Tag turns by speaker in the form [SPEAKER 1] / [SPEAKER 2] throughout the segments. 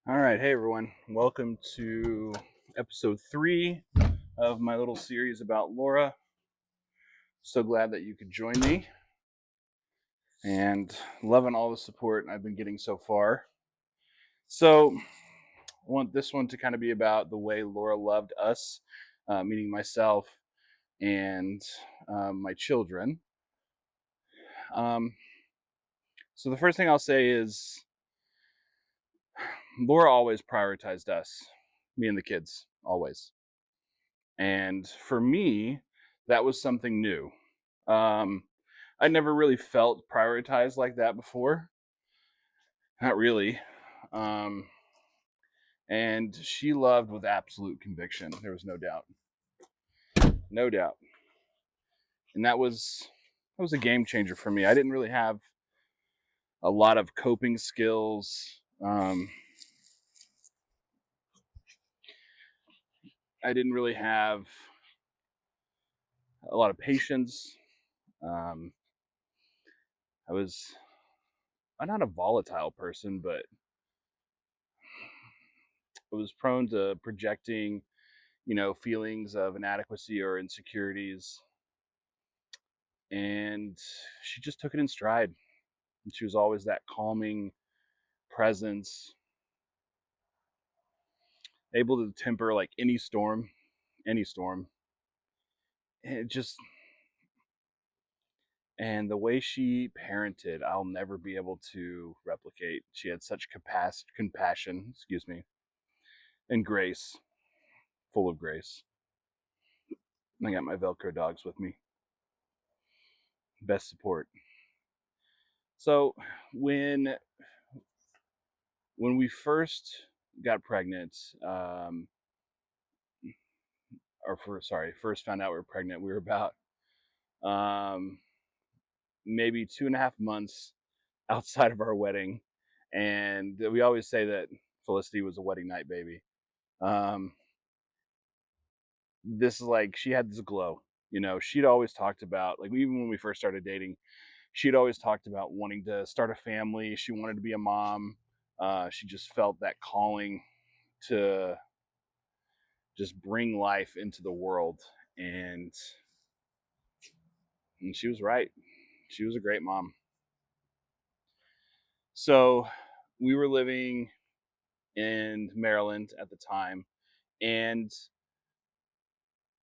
[SPEAKER 1] All right, hey everyone. Welcome to episode 3 of my little series about Laura. So glad that you could join me and loving all the support I've been getting so far. So, I want this one to kind of be about the way Laura loved us, meaning myself and my children. Um, so, the first thing I'll say is Laura always prioritized us, me and the kids, always. And for me, that was something new. Um, I never really felt prioritized like that before. Not really. Um, and she loved with absolute conviction. There was no doubt. No doubt. And that was a game changer for me. I didn't really have a lot of coping skills. I didn't really have a lot of patience. Um, I was I'm not a volatile person, but I was prone to projecting, feelings of inadequacy or insecurities. And she just took it in stride. And she was always that calming presence, able to temper like any storm, any storm. And it just, and the way she parented, I'll never be able to replicate. She had such compassion, and grace, full of grace. I got my Velcro dogs with me. Best support. So when when we first got pregnant, first found out we were pregnant, we were about um, maybe 2.5 months outside of our wedding, and we always say that Felicity was a wedding night baby. Um, this is like she had this glow. She'd always talked about, like, even when we first started dating, she'd always talked about wanting to start a family. She wanted to be a mom. She just felt that calling to just bring life into the world, and she was right. She was a great mom. So we were living in Maryland at the time, and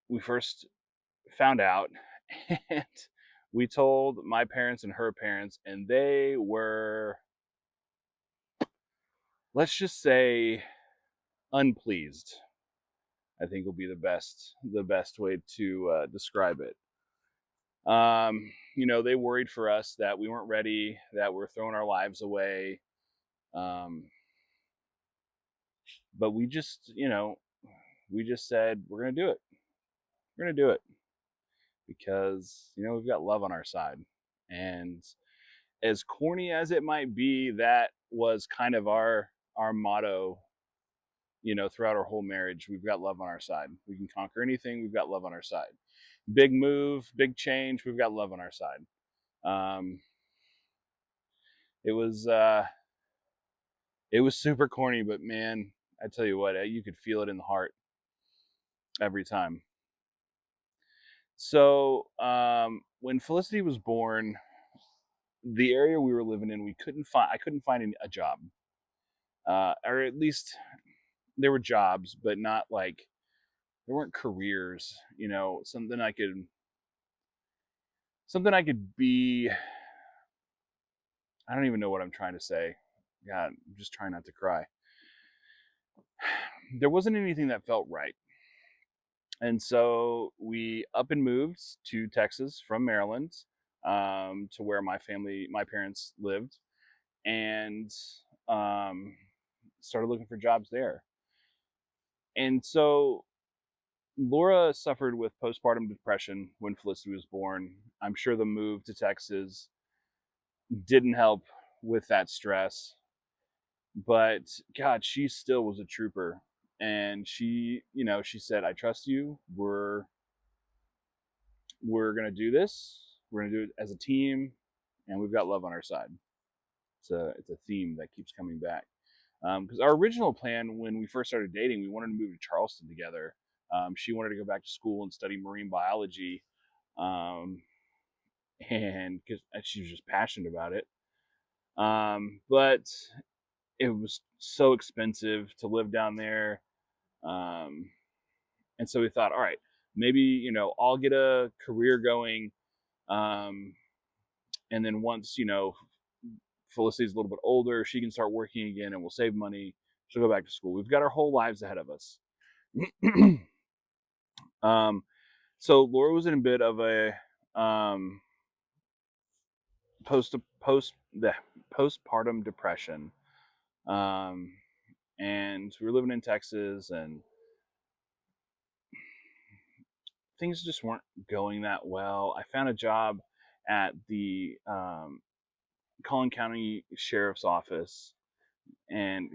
[SPEAKER 1] we first found out, and we told my parents and her parents, and they were, let's just say, unpleased. I think will be the best way to describe it. They worried for us that we weren't ready, that we're throwing our lives away. Um, but we just said we're gonna do it. We're gonna do it because we've got love on our side, and as corny as it might be, that was kind of our motto. Throughout our whole marriage, we've got love on our side. We can conquer anything. We've got love on our side. Big move, big change. We've got love on our side. Um, it was it was super corny, but man, I tell you what, you could feel it in the heart every time. So when Felicity was born, the area we were living in, I couldn't find a job, or at least there were jobs, but not like there weren't careers. Something I could be. I don't even know what I'm trying to say. God, I'm just trying not to cry. There wasn't anything that felt right. And so we up and moved to Texas from Maryland, to where my parents lived, and um, started looking for jobs there. And so Laura suffered with postpartum depression when Felicity was born. I'm sure the move to Texas didn't help with that stress, but God, she still was a trooper. And she said, "I trust you. We're gonna do this. We're gonna do it as a team, and we've got love on our side." It's a theme that keeps coming back. Because our original plan when we first started dating, we wanted to move to Charleston together. She wanted to go back to school and study marine biology, um, and because she was just passionate about it. But it was so expensive to live down there, um, and so we thought, all right, maybe I'll get a career going, um, and then once Felicity's a little bit older, she can start working again, and we'll save money. She'll go back to school. We've got our whole lives ahead of us. um, so Laura was in a bit of a um, post post the postpartum depression, um, and we were living in Texas, and things just weren't going that well. I found a job at the Collin County Sheriff's Office, and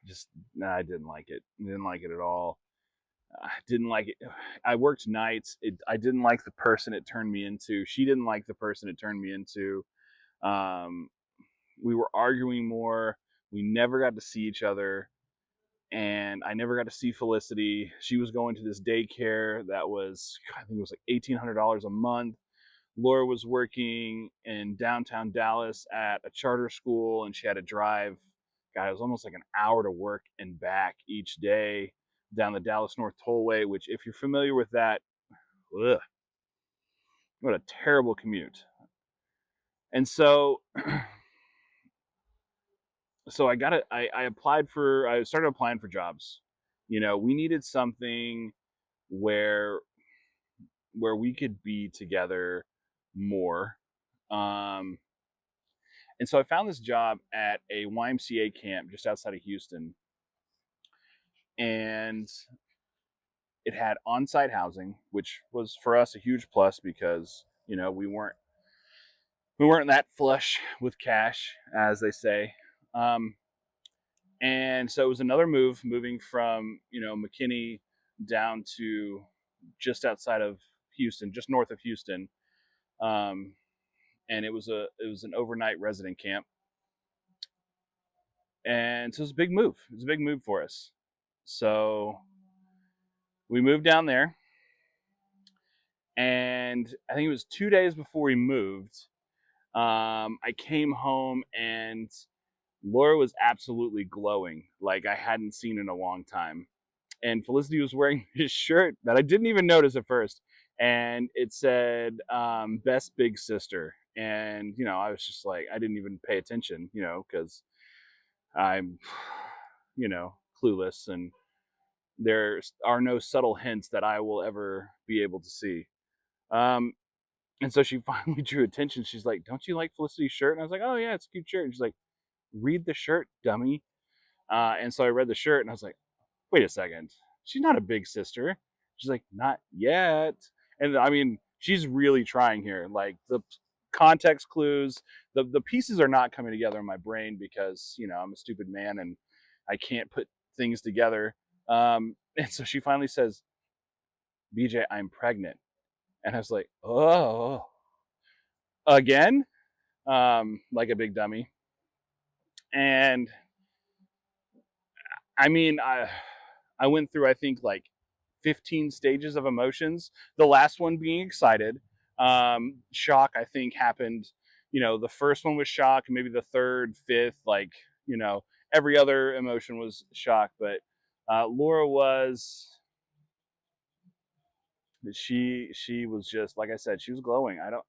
[SPEAKER 1] just I didn't like it. Didn't like it at all. I didn't like it. I worked nights. I didn't like the person it turned me into. She didn't like the person it turned me into. Um, we were arguing more. We never got to see each other, and I never got to see Felicity. She was going to this daycare that was, I think it was like $1,800 a month. Laura was working in downtown Dallas at a charter school, and she had to drive. God, it was almost like an hour to work and back each day down the Dallas North Tollway. Which, if you're familiar with that, ugh, what a terrible commute. And so, I started applying for jobs. We needed something where we could be together more. Um, and so I found this job at a YMCA camp just outside of Houston, and it had on-site housing, which was for us a huge plus because we weren't that flush with cash, as they say. Um, and so it was another moving from McKinney down to just outside of Houston, just north of Houston. Um, and it was an overnight resident camp, and so it was a big move. It was a big move for us. So we moved down there, and I think it was 2 days before we moved. I came home, and Laura was absolutely glowing, like I hadn't seen in a long time. And Felicity was wearing his shirt that I didn't even notice at first, and it said "Best Big Sister." And I was just like, I didn't even pay attention, because I'm, clueless, and there are no subtle hints that I will ever be able to see. Um, and so she finally drew attention. She's like, "Don't you like Felicity's shirt?" And I was like, "Oh yeah, it's a cute shirt." And she's like, "Read the shirt, dummy." And so I read the shirt, and I was like, "Wait a second, she's not a big sister." She's like, "Not yet." And I mean, she's really trying here. Like the context clues, the pieces are not coming together in my brain because I'm a stupid man and I can't put things together. And so she finally says, "BJ, I'm pregnant." And I was like, "Oh, again?" Like a big dummy. And I mean, I went through, I think, like 15 stages of emotions. The last one being excited. Shock, I think, happened. The first one was shock, maybe the third, fifth, like, you know, every other emotion was shock. But Laura was, she was just, like I said, she was glowing. I don't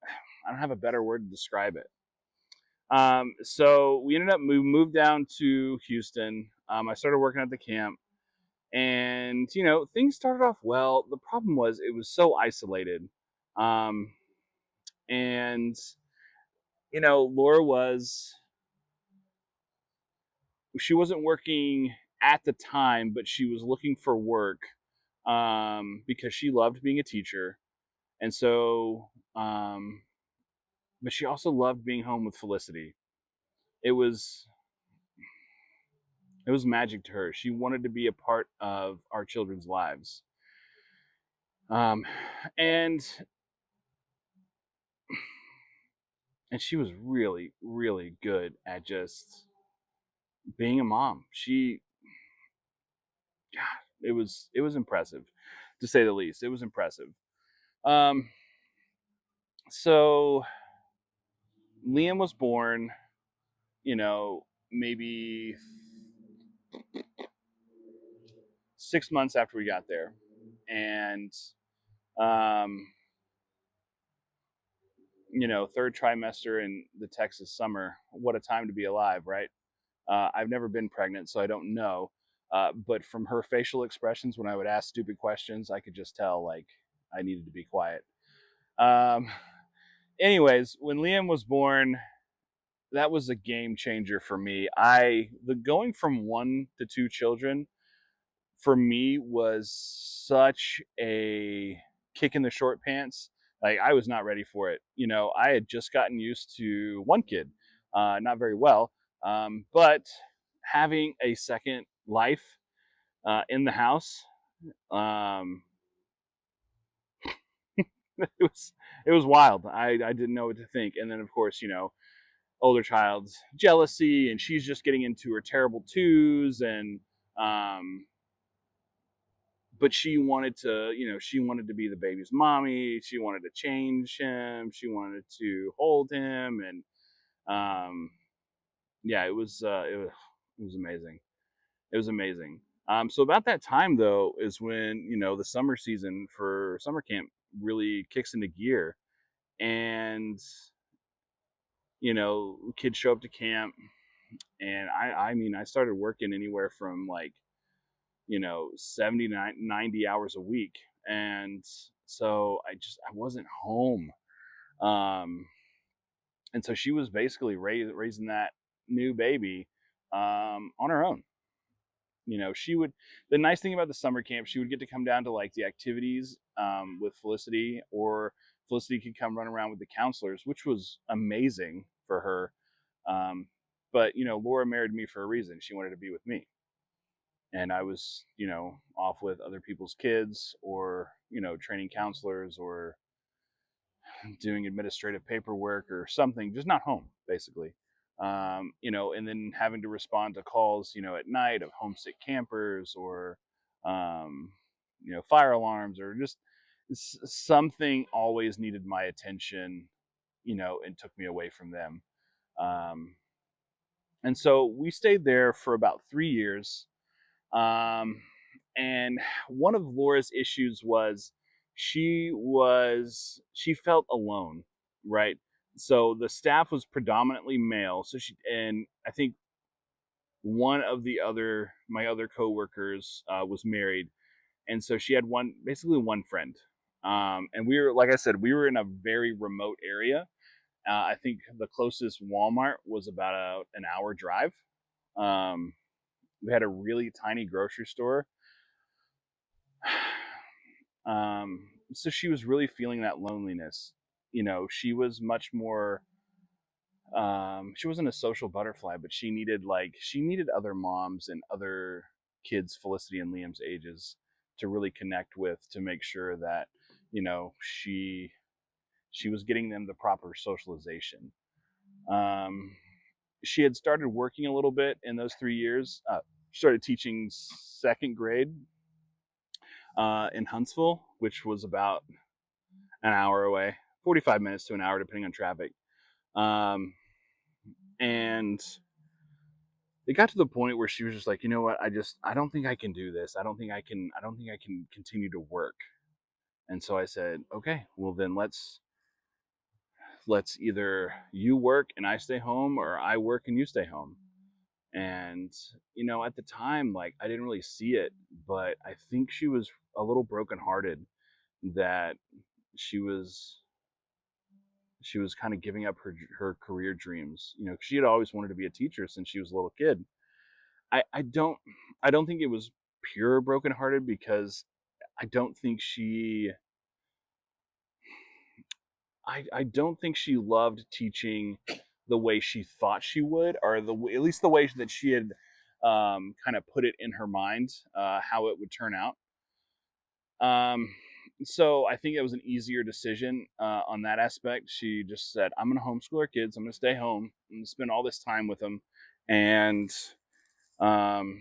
[SPEAKER 1] have a better word to describe it. So we ended up moved down to Houston. I started working at the camp, and things started off well. The problem was it was so isolated, um, and Laura she wasn't working at the time, but she was looking for work, because she loved being a teacher, and so but she also loved being home with Felicity. It was magic to her. She wanted to be a part of our children's lives. Um, and she was really, really good at just being a mom. It was impressive, to say the least. It was impressive. Um, so Liam was born, maybe 6 months after we got there, and um, third trimester in the Texas summer. What a time to be alive, right? I've never been pregnant, so I don't know. But from her facial expressions when I would ask stupid questions, I could just tell like I needed to be quiet. Um, anyways, when Liam was born, that was a game changer for me. The going from one to two children for me was such a kick in the short pants. Like I was not ready for it. I had just gotten used to one kid, not very well, but having a second life in the house, um, it was wild. I didn't know what to think, and then of course older child's jealousy, and she's just getting into her terrible twos, and um, but she wanted to be the baby's mommy. She wanted to change him. She wanted to hold him, and um, yeah, it was amazing. It was amazing. So about that time though is when the summer season for summer camp really kicks into gear, and kids show up to camp, and I mean I started working anywhere from like 79 90 hours a week, and so I wasn't home, um and so she was basically raising that new baby on her own. She would The nice thing about the summer camp, she would get to come down to like the activities with Felicity, or Felicity could come run around with the counselors, which was amazing for her. But Laura married me for a reason. She wanted to be with me, and I was off with other people's kids, or training counselors, or doing administrative paperwork or something, just not home basically. And then having to respond to calls at night of homesick campers, or um, fire alarms, or just something always needed my attention, and took me away from them. um, and so we stayed there for about 3 years. um, and one of Laura's issues was she felt alone, right? So the staff was predominantly male. So and I think one of my other coworkers was married, and so she had basically one friend. And we were, like I said, we were in a very remote area. I think the closest Walmart was about an hour drive. Um, we had a really tiny grocery store. So she was really feeling that loneliness. She was much more. She wasn't a social butterfly, but she needed other moms and other kids, Felicity and Liam's ages, to really connect with, to make sure that she was getting them the proper socialization. Um, she had started working a little bit in those 3 years. Started teaching second grade in Huntsville, which was about an hour away, 45 minutes to an hour, depending on traffic. Um, and it got to the point where she was just like, you know what, I don't think I can do this. I don't think I can continue to work. And so I said, okay, well then let's either you work and I stay home, or I work and you stay home. And at the time, like, I didn't really see it, but I think she was a little brokenhearted that she was she was kind of giving up her career dreams. She had always wanted to be a teacher since she was a little kid. I don't think it was pure brokenhearted, because I don't think she I don't think she loved teaching the way she thought she would, or at least the way that she had kind of put it in her mind, how it would turn out. Um, so I think it was an easier decision on that aspect. She just said, "I'm going to homeschool our kids. I'm going to stay home. I'm going to spend all this time with them," and Um,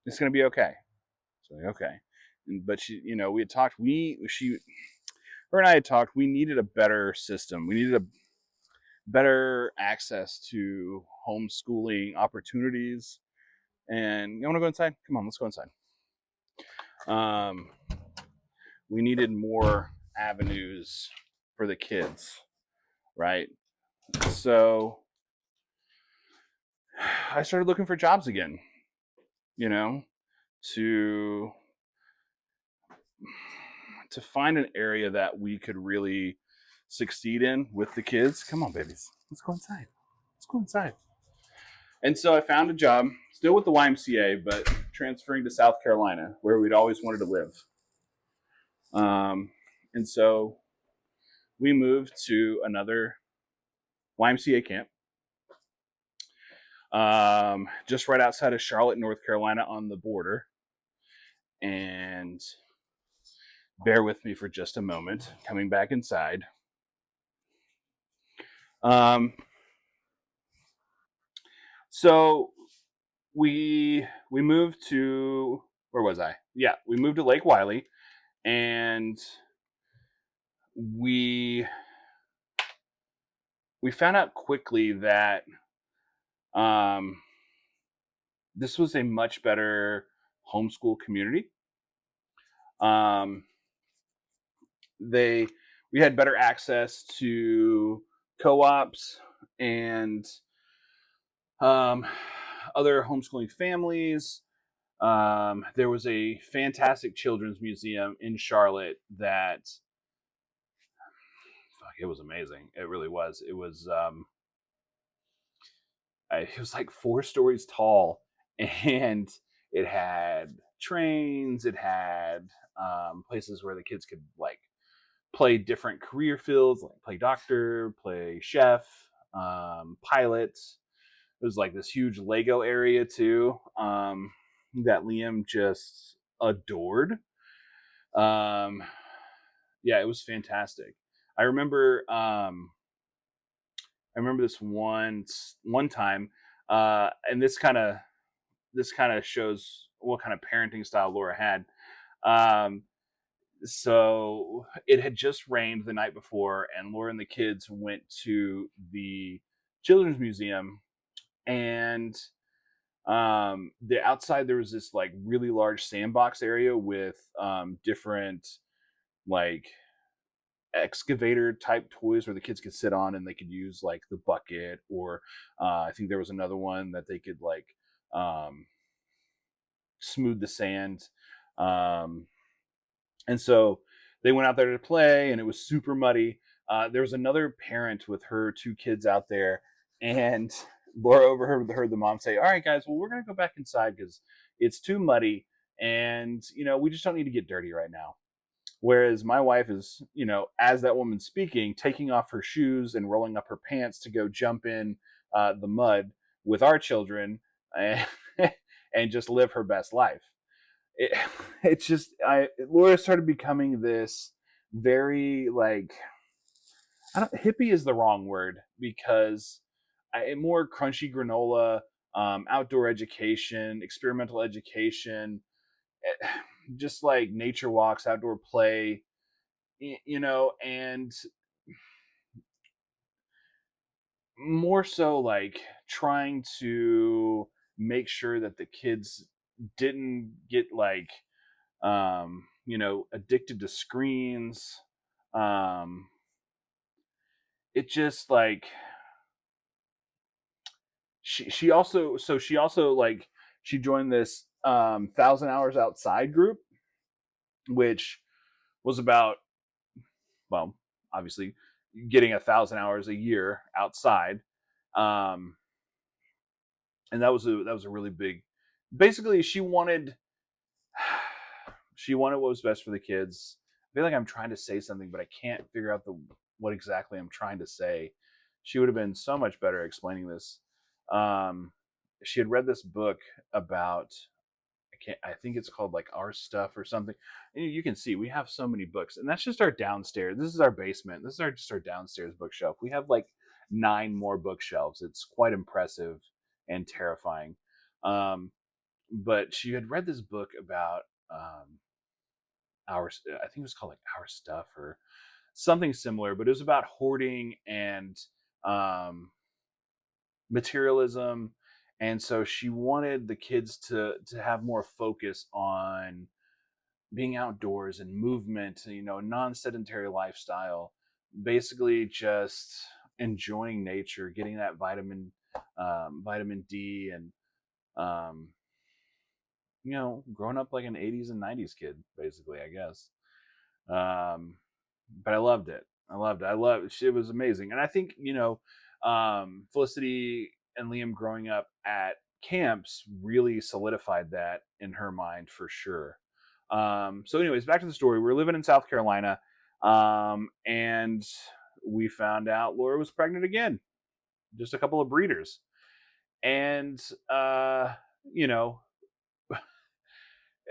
[SPEAKER 1] it's gonna be okay. So like, okay. But she, we had talked. Her and I had talked. We needed a better system. We needed a better access to homeschooling opportunities. And you want to go inside? Come on, let's go inside. Um, we needed more avenues for the kids, right? So I started looking for jobs again, you know, to to find an area that we could really succeed in with the kids. Come on, babies. Let's go inside. Let's go inside. And so I found a job, still with the YMCA, but transferring to South Carolina, where we'd always wanted to live. And so we moved to another YMCA camp, just right outside of Charlotte, North Carolina, on the border. And bear with me for just a moment, coming back inside. Um, so we moved to, where was I? Yeah, we moved to Lake Wiley, and we we found out quickly that um, this was a much better homeschool community. Um, they we had better access to co-ops and um, other homeschooling families. There was a fantastic children's museum in Charlotte that, fuck, it was amazing. It really was. It was like 4 stories tall, and it had trains. It had places where the kids could like play different career fields, like play doctor, play chef, pilot. It was like this huge Lego area too, that Liam just adored. Um, yeah, it was fantastic. I remember I remember this one time, and this kind of shows what kind of parenting style Laura had. Um, so it had just rained the night before, and Laura and the kids went to the children's museum, and the outside there was this like really large sandbox area with different like excavator type toys where the kids could sit on and they could use like the bucket, or I think there was another one that they could like um, smooth the sand. Um, and so they went out there to play, and it was super muddy. There was another parent with her 2 kids out there, and Laura overheard the mom say, "All right, guys, well, we're gonna go back inside because it's too muddy, and we just don't need to get dirty right now." Whereas my wife is, as that woman speaking, taking off her shoes and rolling up her pants to go jump in the mud with our children, and, and just live her best life. It, it's just, Laura started becoming this very like, hippie is the wrong word, because more crunchy granola, outdoor education, experimental education, just like nature walks, outdoor play, and more so like trying to make sure that the kids didn't get like addicted to screens. um it just like she also like she joined this 1,000 hours outside group, which was about, well, obviously getting 1,000 hours a year outside. um and that was a really big, basically she wanted what was best for the kids. I feel like I'm trying to say something, but I can't figure out what exactly I'm trying to say. She would have been so much better explaining this. um she had read this book about, I think it's called like Our Stuff or something. And you can see we have so many books, and that's just our downstairs. This is our basement. This is just our downstairs bookshelf. We have like 9 more bookshelves. It's quite impressive and terrifying. Um, but she had read this book about I think it was called like Our Stuff or something similar, but it was about hoarding and um, materialism. And so she wanted the kids to have more focus on being outdoors and movement, non-sedentary lifestyle, basically just enjoying nature, getting that vitamin D, and um, growing up like an 80s and 90s kid, basically, I guess. Um, but I loved it. I loved it. It was amazing. And I think, Felicity and Liam growing up at camps really solidified that in her mind for sure. So anyways, back to the story. We're living in South Carolina. And we found out Laura was pregnant again, just a couple of breeders. And, you know,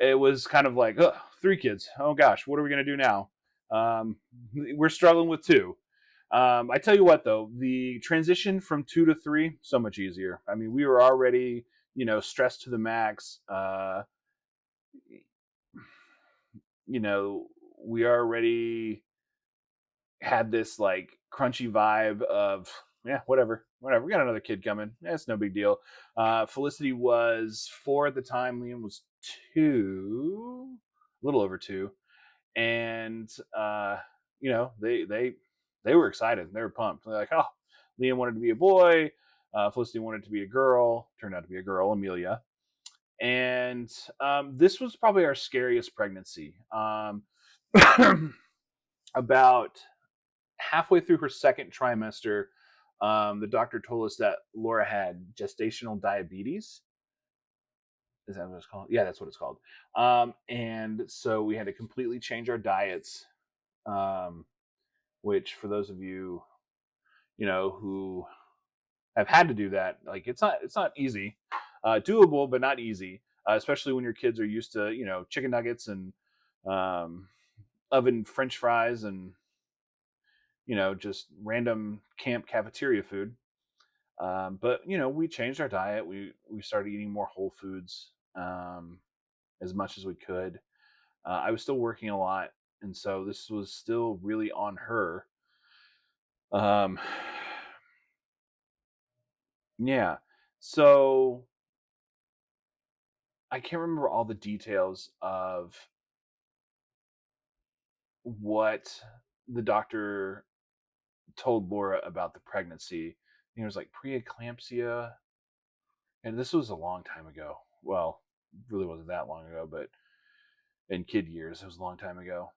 [SPEAKER 1] it was kind of like, ugh, 3 kids. Oh gosh, what are we going to do now? Um, we're struggling with 2. I tell you what, though, the transition from 2 to 3 so much easier. I mean, we were already, stressed to the max. You know, we already had this like crunchy vibe of, yeah, whatever. We got another kid coming. Yeah, it's no big deal. Felicity was 4 at the time. Liam was 2, a little over 2, and they were excited. They were pumped. They're like, oh, Liam wanted to be a boy. Felicity wanted to be a girl. Turned out to be a girl, Amelia. And this was probably our scariest pregnancy. About halfway through her second trimester, the doctor told us that Laura had gestational diabetes. Is that what it's called? Yeah, that's what it's called. And so we had to completely change our diets, um, which for those of you, who have had to do that, like it's not easy, doable, but not easy, especially when your kids are used to, chicken nuggets and um, oven French fries and, just random camp cafeteria food. But we changed our diet. We started eating more whole foods, as much as we could. I was still working a lot, and so this was still really on her. Um, yeah. So I can't remember all the details of what the doctor told Laura about the pregnancy. It was like preeclampsia, and this was a long time ago. Well, really wasn't that long ago, but in kid years, it was a long time ago.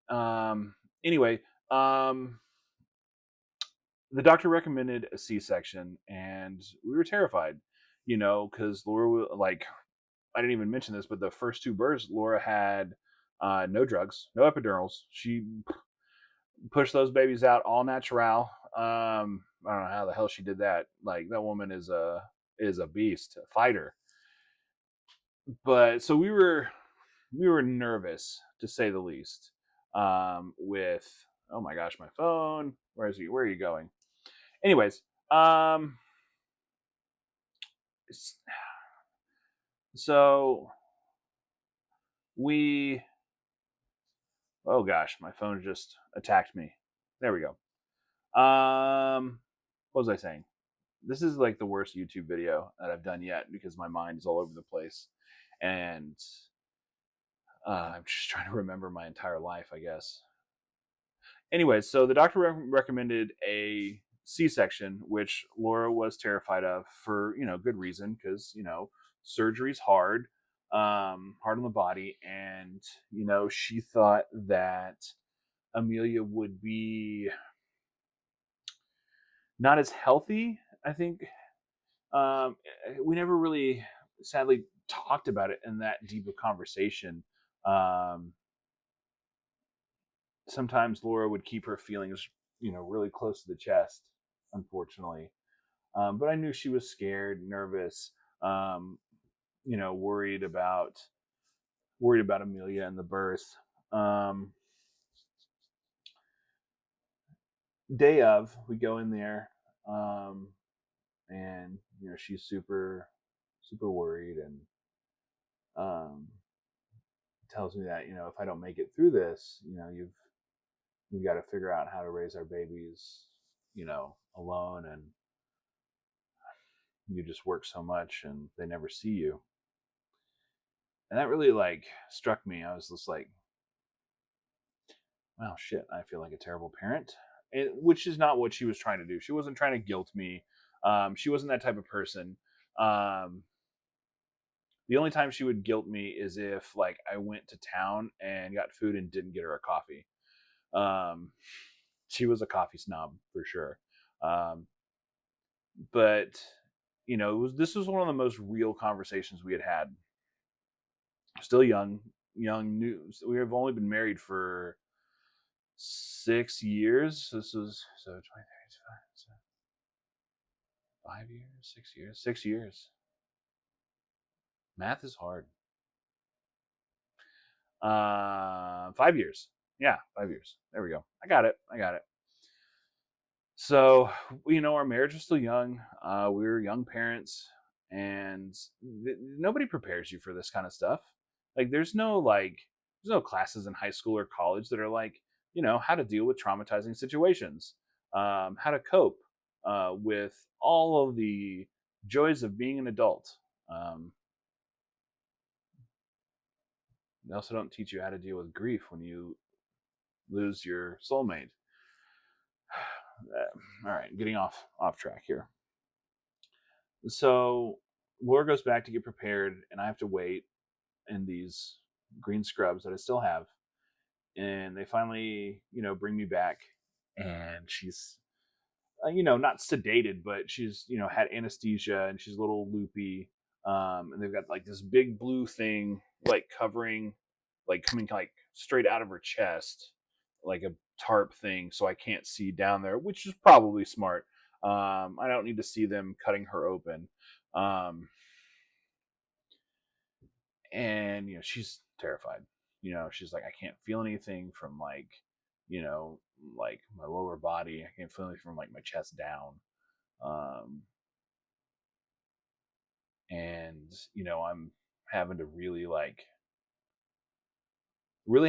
[SPEAKER 1] Um, anyway, um, the doctor recommended a C-section, and we were terrified, because Laura, like, I didn't even mention this, but the first 2 births, Laura had no drugs, no epidurals. She pushed those babies out all natural. I don't know how the hell she did that. Like, that woman is a beast, a fighter. But so we were nervous, to say the least. With, oh my gosh, my phone. Where is he? Where are you going? Anyways, um, so we. Oh gosh, my phone just attacked me. There we go. What was I saying? This is like the worst YouTube video that I've done yet because my mind is all over the place, and I'm just trying to remember my entire life, I guess. Anyway, so the doctor recommended a C-section, which Laura was terrified of for good reason, because surgery's hard, hard on the body, and she thought that Amelia would be not as healthy. I think we never really, sadly, talked about it in that deep of conversation. Um, Sometimes Laura would keep her feelings, really close to the chest, unfortunately. But I knew she was scared, nervous, um, worried about Amelia and the birth. Um, Day of, we go in there, and she's super super worried, and um, tells me that, if I don't make it through this, you've got to figure out how to raise our babies, alone, and you just work so much and they never see you. And that really like struck me. I was just like, wow, shit, I feel like a terrible parent. Which is not what she was trying to do. She wasn't trying to guilt me. She wasn't that type of person. Um, the only time she would guilt me is if like I went to town and got food and didn't get her a coffee. Um, she was a coffee snob for sure. Um, but this was one of the most real conversations we had. Still young, new. We have only been married for 6 years. This was so 23, 5 years, 6 years, 6 years. Math is hard. 5 years. Yeah, 5 years. There we go. I got it. So, our marriage was still young. We were young parents, and nobody prepares you for this kind of stuff. Like, there's no classes in high school or college that are like, how to deal with traumatizing situations, how to cope with all of the joys of being an adult. Um, they also don't teach you how to deal with grief when you lose your soulmate. All right, getting off track here. So Laura goes back to get prepared, and I have to wait in these green scrubs that I still have. And they finally, bring me back, and she's, not sedated, but she's, had anesthesia, and she's a little loopy. And they've got like this big blue thing, like covering, like coming like straight out of her chest, like a tarp thing, so I can't see down there, which is probably smart. I don't need to see them cutting her open. Um, and she's terrified. She's like, I can't feel anything from like, you know like my lower body. I can't feel anything from like my chest down. um and I'm having to really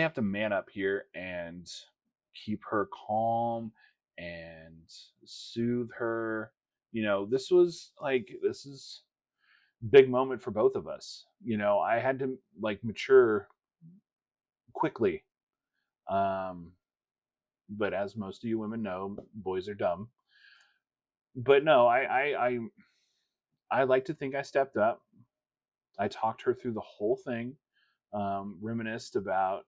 [SPEAKER 1] have to man up here and keep her calm and soothe her. This is big moment for both of us. I had to like mature quickly. um but as most of you women know, boys are dumb. But no, I like to think I stepped up. I talked her through the whole thing, reminisced about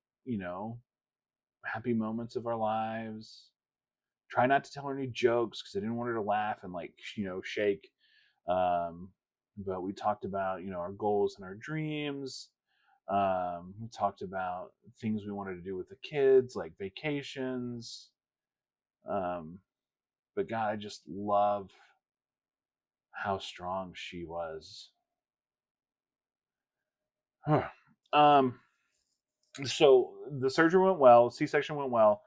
[SPEAKER 1] happy moments of our lives. Try not to tell her any jokes because I didn't want her to laugh and like shake. Um, but we talked about our goals and our dreams. We talked about things we wanted to do with the kids, like vacations. Um, but God, I just love how strong she was. um, so the surgery went well, C-section went well,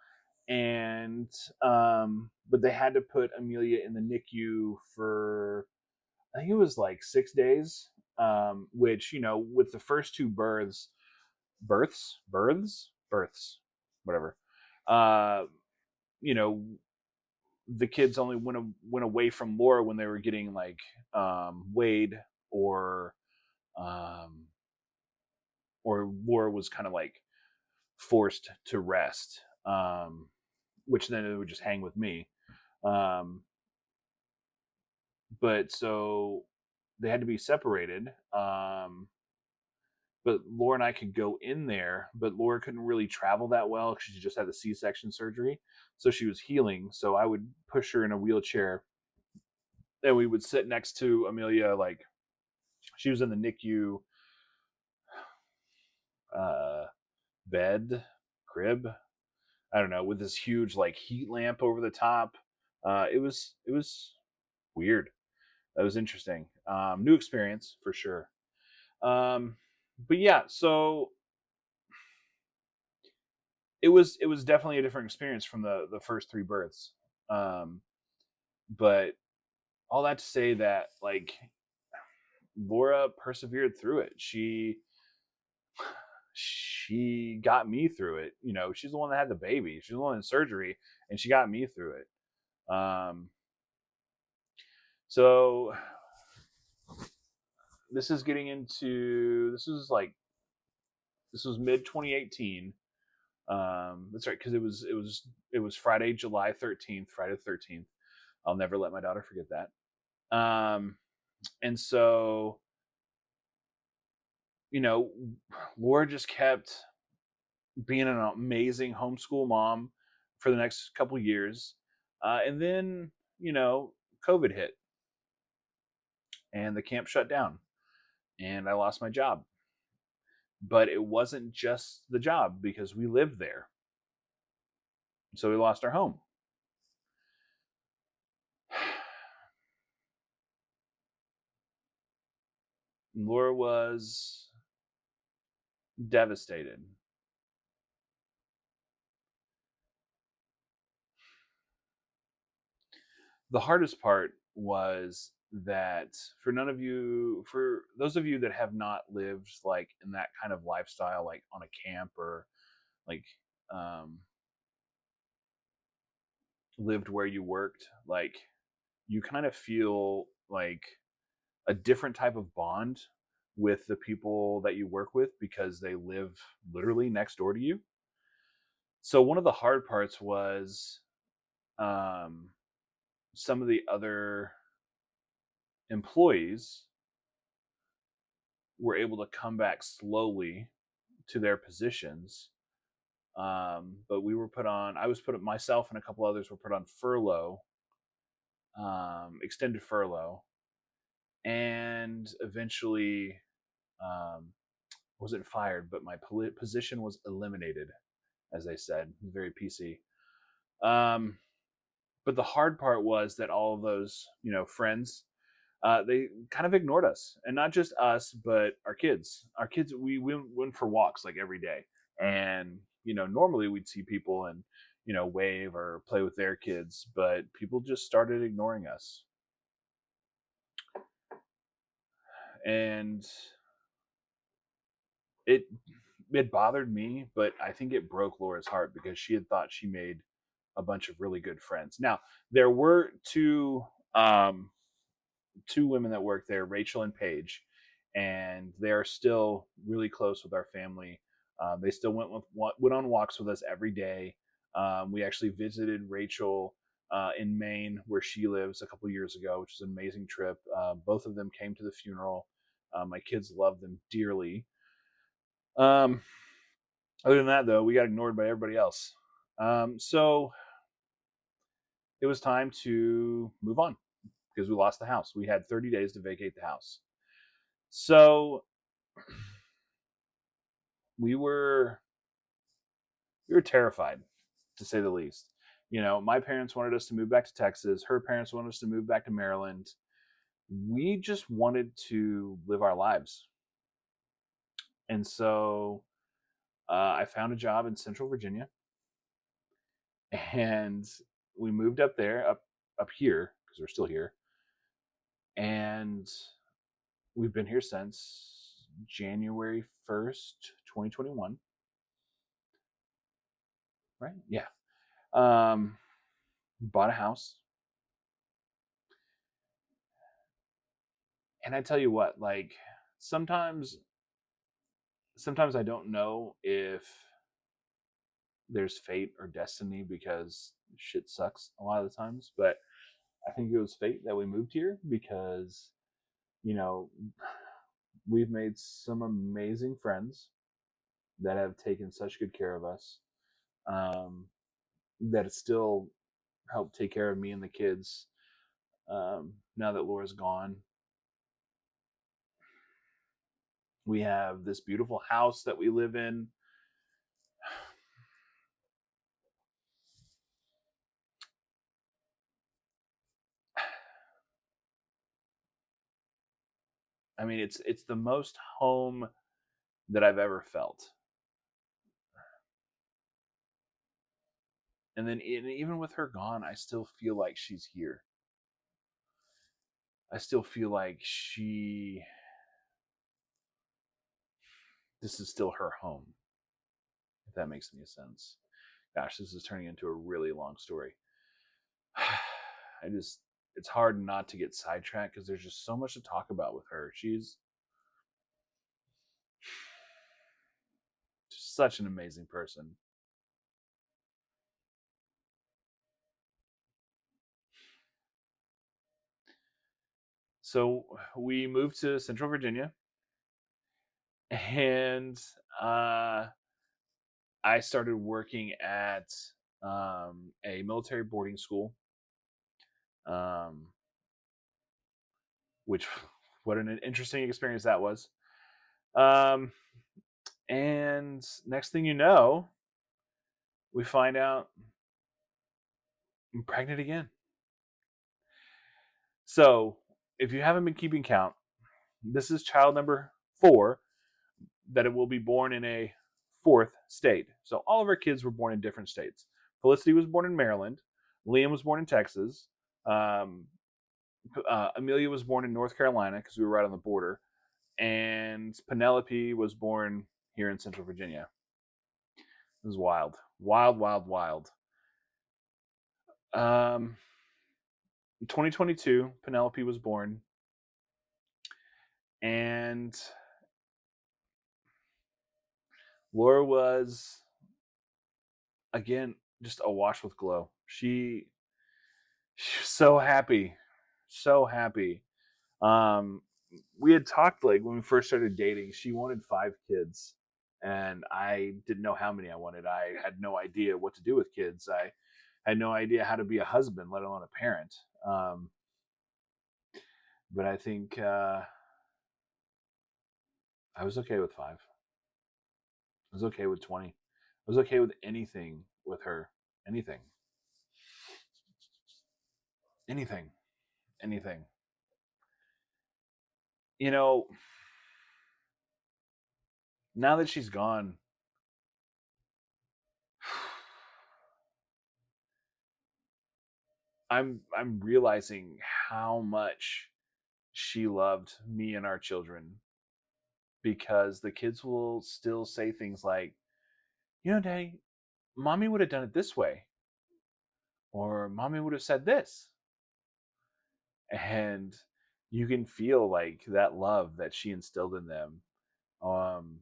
[SPEAKER 1] and but they had to put Amelia in the NICU for, I think it was like 6 days. Which with the first two births, whatever. Uh, you know, the kids only went away from Laura when they were getting like weighed, or um, or Laura was kind of like forced to rest, which then it would just hang with me. Um, but so they had to be separated. But Laura and I could go in there, but Laura couldn't really travel that well because she just had the C-section surgery. So she was healing. So I would push her in a wheelchair, and we would sit next to Amelia. Like, she was in the NICU uh, bed, crib, I don't know, with this huge like heat lamp over the top. It was weird. That was interesting. New experience for sure. Um, but yeah, so it was definitely a different experience from the first three births. Um, but all that to say that like Laura persevered through it. She got me through it. You know, she's the one that had the baby. She's the one in surgery, and she got me through it. So this is getting into this was mid 2018. That's right, because it was Friday the 13th. I'll never let my daughter forget that. And so, you know, Laura just kept being an amazing homeschool mom for the next couple years. And then, you know, COVID hit and the camp shut down and I lost my job. But it wasn't just the job because we lived there. So we lost our home. Laura was devastated. The hardest part was that for those of you that have not lived like in that kind of lifestyle, like on a camp or like um, lived where you worked, like you kind of feel like a different type of bond with the people that you work with because they live literally next door to you. So one of the hard parts was um, some of the other employees were able to come back slowly to their positions. But we were put on, I was put, myself and a couple others were put on furlough, extended furlough, and eventually um, wasn't fired, but my position was eliminated, as they said, very PC. Um, but the hard part was that all of those, you know, friends, they kind of ignored us, and not just us, but our kids. Our kids, we went for walks like every day, and you know, normally we'd see people and you know wave or play with their kids, but people just started ignoring us, and it it bothered me, but I think it broke Laura's heart because she had thought she made a bunch of really good friends. Now there were um, two women that work there, Rachel and Paige, and they are still really close with our family. They still went on walks with us every day. We actually visited Rachel in Maine, where she lives, a couple years ago, which was an amazing trip. Both of them came to the funeral. My kids love them dearly. Um, Other than that, though, we got ignored by everybody else. So it was time to move on because we lost the house. We had 30 days to vacate the house. So we were we were terrified, to say the least. You know, my parents wanted us to move back to Texas. Her parents wanted us to move back to Maryland. We just wanted to live our lives. And so I found a job in Central Virginia, and we moved up there, up here because we're still here, and we've been here since January 1st, 2021. Right? Yeah. Um, Bought a house, and I tell you what, like sometimes sometimes I don't know if there's fate or destiny because shit sucks a lot of the times, but I think it was fate that we moved here because, you know, we've made some amazing friends that have taken such good care of us, um, that still help take care of me and the kids. Now that Laura's gone, we have this beautiful house that we live in. I mean, it's the most home that I've ever felt. And then even with her gone, I still feel like she's here. I still feel like she this is still her home, if that makes any sense. Gosh, this is turning into a really long story. I just, it's hard not to get sidetracked because there's just so much to talk about with her. She's such an amazing person. So we moved to Central Virginia, and uh, I started working at a military boarding school, um, which what an interesting experience that was. Um, and next thing you know, we find out I'm pregnant again. So if you haven't been keeping count, this is child number 4 that it will be born in a 4th state. So all of our kids were born in different states. Felicity was born in Maryland. Liam was born in Texas. Um, Amelia was born in North Carolina because we were right on the border. And Penelope was born here in Central Virginia. It was wild. Wild, wild, wild. In 2022, Penelope was born. And Laura was, again, just awash with glow. She was so happy. So happy. Um, we had talked, like, when we first started dating, she wanted 5 kids. And I didn't know how many I wanted. I had no idea what to do with kids. I had no idea how to be a husband, let alone a parent. But I think I was okay with 5. I was okay with 20. I was okay with anything with her. Anything. Anything. Anything. You know, now that she's gone, I'm realizing how much she loved me and our children, because the kids will still say things like, Daddy, mommy would have done it this way, or mommy would have said this. And you can feel like that love that she instilled in them. Um,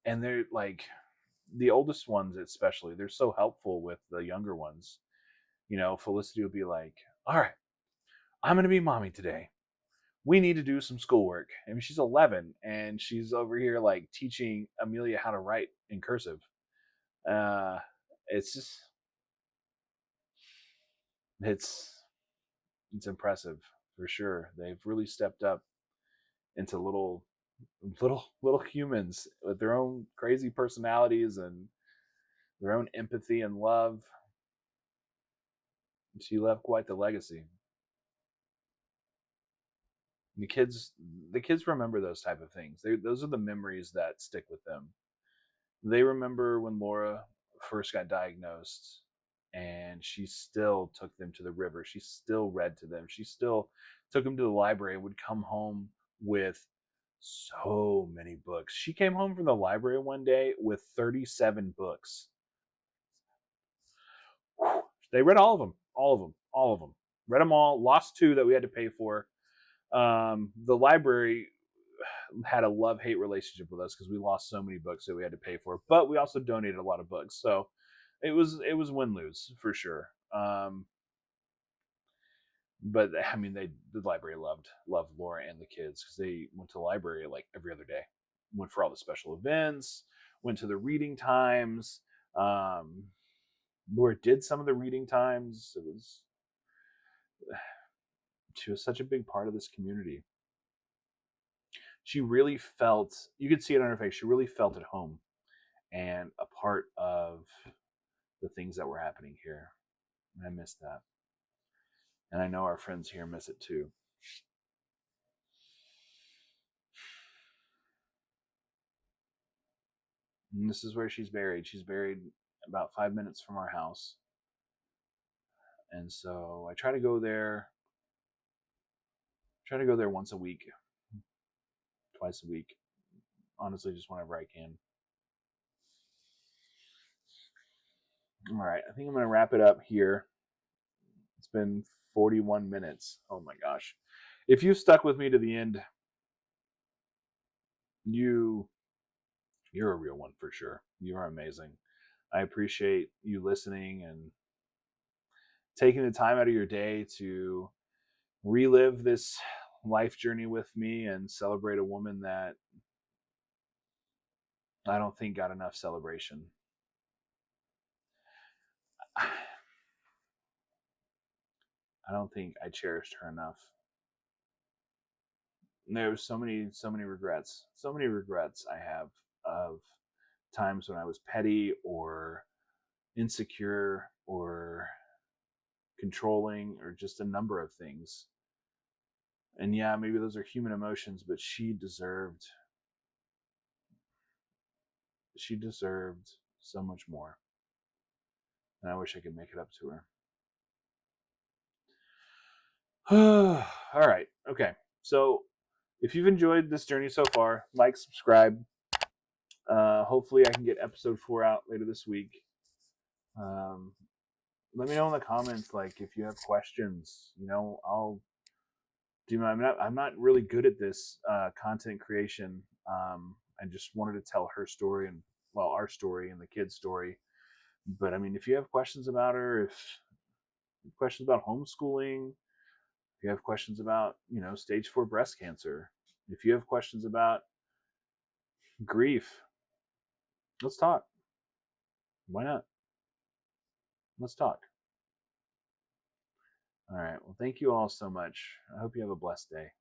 [SPEAKER 1] and they're like, the oldest ones, especially, they're so helpful with the younger ones. Felicity would be like, all right, I'm going to be mommy today. We need to do some schoolwork. I mean, she's 11 and she's over here like teaching Amelia how to write in cursive. Uh, it's just, it's, it's impressive for sure. They've really stepped up into little humans with their own crazy personalities and their own empathy and love. She left quite the legacy. The kids, the kids remember those type of things. Those are the memories that stick with them. They remember when Laura first got diagnosed, and she still took them to the river. She still read to them. She still took them to the library, would come home with so many books. She came home from the library one day with 37 books. They read all of them, all of them, all of them. Read them all, lost 2 that we had to pay for. The library had a love-hate relationship with us because we lost so many books that we had to pay for, but we also donated a lot of books. So it was win-lose for sure. But I mean, the library loved Laura and the kids because they went to the library like every other day, went for all the special events, went to the reading times. Um, Laura did some of the reading times. She was such a big part of this community. She really felt, you could see it on her face, she really felt at home and a part of the things that were happening here. And I miss that. And I know our friends here miss it too. And this is where she's buried. She's buried about 5 minutes from our house. And so I try to go there once a week, twice a week,
[SPEAKER 2] honestly just whenever I can. All right, I think I'm going to wrap it up here. It's been 41 minutes. Oh my gosh. If you stuck with me to the end, you're a real one for sure. You are amazing. I appreciate you listening and taking the time out of your day to relive this life journey with me and celebrate a woman that I don't think got enough celebration. I don't think I cherished her enough. There were so many regrets I have of times when I was petty or insecure or controlling or just a number of things. And yeah, maybe those are human emotions, but she deserved so much more. And I wish I could make it up to her. All right. Okay. So if you've enjoyed this journey so far, like, subscribe. Hopefully I can get episode 4 out later this week. Um, let me know in the comments, like, if you have questions. I'll do my. I'm not really good at this content creation. I just wanted to tell her story and, well, our story and the kid's story. But I mean, if you have questions about her, if you have questions about homeschooling, if you have questions about stage 4 breast cancer, if you have questions about grief, let's talk. Why not? Let's talk. All right. Well, thank you all so much. I hope you have a blessed day.